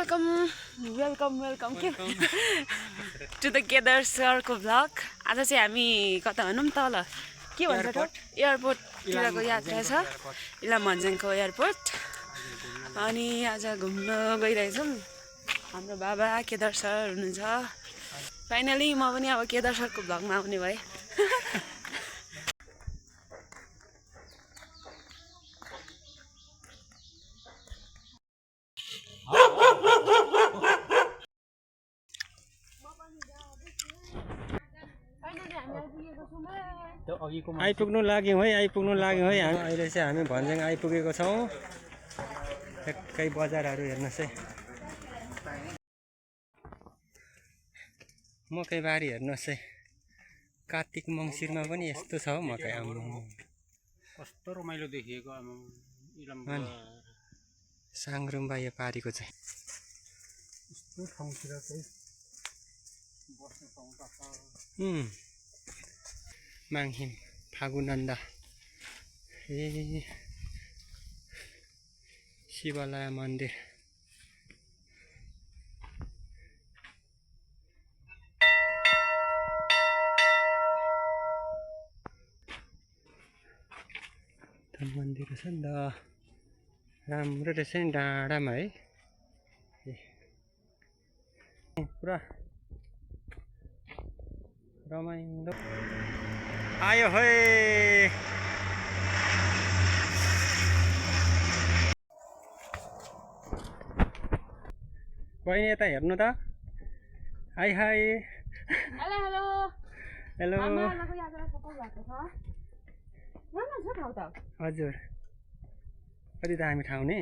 Welcome to the Kedar सरको vlog. आज चाहिँ हामी कता भनौँ तल के भन्छ एयरपोर्टतिरको यात्रा छ, इलाम भन्ज्याङको एयरपोर्ट। अनि आज घुम्न गइरहेछौँ। हाम्रो बाबा केदार सर हुनुहुन्छ। फाइनली म पनि अब केदार सरको भ्लगमा आउने भएँ। आइपुग्नु लाग्यौँ है हामी अहिले चाहिँ हामी भन्ज्याङ आइपुगेको छौँ। ठ्याक्कै बजारहरू हेर्नुहोस् है, मकैबारी हेर्नुहोस् है। कार्तिक मङ्सिरमा पनि यस्तो छ हौ मकै। कस्तो रमाइलो देखिएको साङ्रुम्बा यो पारीको चाहिँ यस्तो ठाउँतिर चाहिँ बस्न पाउँदा माङहिम फागुनन्दा शिवालय मन्दिर। मन्दिर छ नि त, राम्रो रहेछ नि डाँडामा है। पुरा रमाइलो आयो है। बहिनी यता हेर्नु त। High high. हेलो हजुर, कति दामी ठाउँ नि।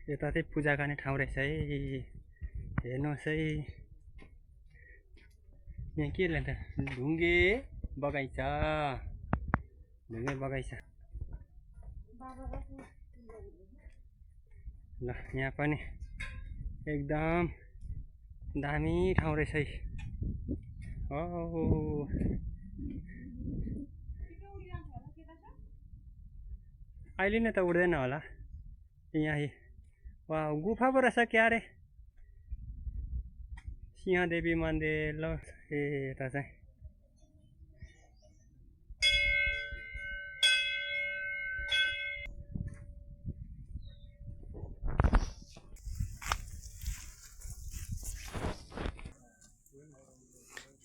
यता चाहिँ पूजा गर्ने ठाउँ रहेछ है। हेर्नुहोस् है, यहाँ के लेख्दा ढुङ्गे बगैँचा ल। यहाँ पनि एकदम दामी ठाउँ रहेछ है। अहिले नै त उड्दैन होला यहाँ। वा गुफा पो रहेछ क्या रे, सिंहदेवी मन्दिर। ल यता चाहिँ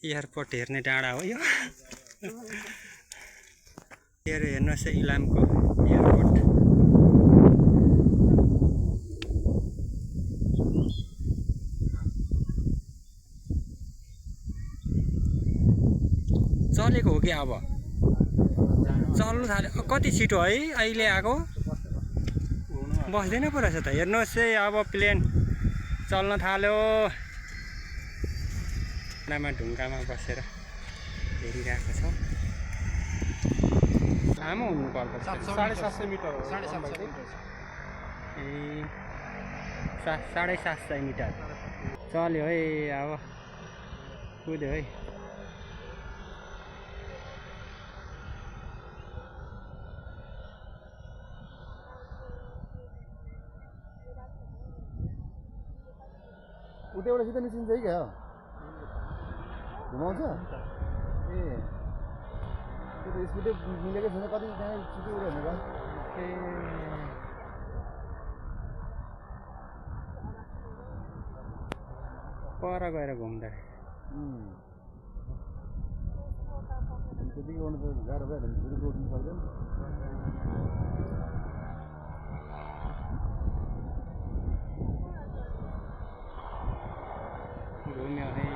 एयरपोर्ट हेर्ने डाँडा हो यो। हेर्नुहोस् है इलामको एयरपोर्ट। चलेको हो कि अब चल्नु थाल्यो। कति छिटो है अहिले आएको, बस्दैन पो रहेछ त। हेर्नुहोस् है अब प्लेन चल्न थाल्यो। ढुङ्गामा बसेर हेरिरहेको छौँ। लामो हुनुपर्छ, 750 मिटर हो। 750 मिटर चल्यो है। अब कुद्यो है। उतैबाट सिधै निस्किन्छ है क्या, घुमाउँछ। ए त्यो त स्पिडै मिलेकै छैन, कति त्यहाँ छिटो उड्यो भनेर। पर गएर घुम्दा त्यतिकै गर्नु त गाह्रो भइहाल्यो नि, फेरि रोक्नु सक्दैन। घुम्यो है।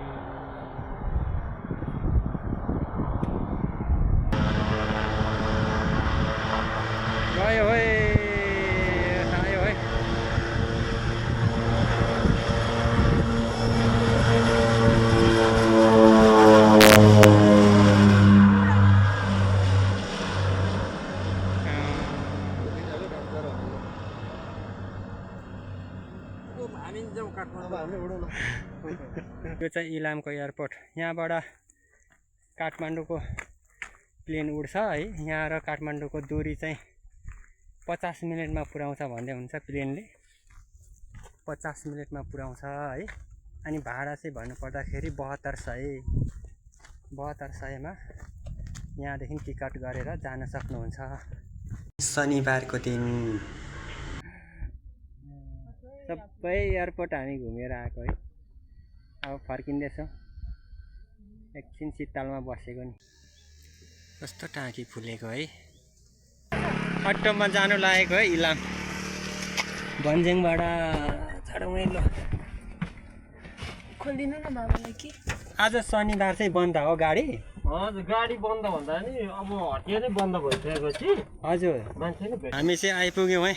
गयो है, आयो है। यो चाहिँ इलामको एयरपोर्ट। यहाँबाट काठमाडौँको प्लेन उड्छ है। यहाँ र काठमाडौँको दूरी चाहिँ 50 मिनटमा पुर्याउँछ भन्दै हुन्छ प्लेनले। 50 मिनटमा पुर्याउँछ है। अनि भाडा चाहिँ भन्नुपर्दाखेरि 7200मा यहाँदेखि टिकट गरेर जान सक्नुहुन्छ। शनिबारको दिन सबै एयरपोर्ट हामी घुमेर आएको है। अब फर्किँदैछौँ। एकछिन शीतलमा बसेको नि। कस्तो टाँकी फुलेको है। अटोमा जानु लागेको है इलाम भन्ज्याङबाट चढौँ ल। खोलिदिनु न बाबालाई कि आज शनिबार चाहिँ बन्द हो गाडी? हजुर गाडी बन्द भन्दा नि अब हटिया नै बन्द भइसकेपछि हजुर मान्छे नै भेट। हामी चाहिँ आइपुग्यौँ है।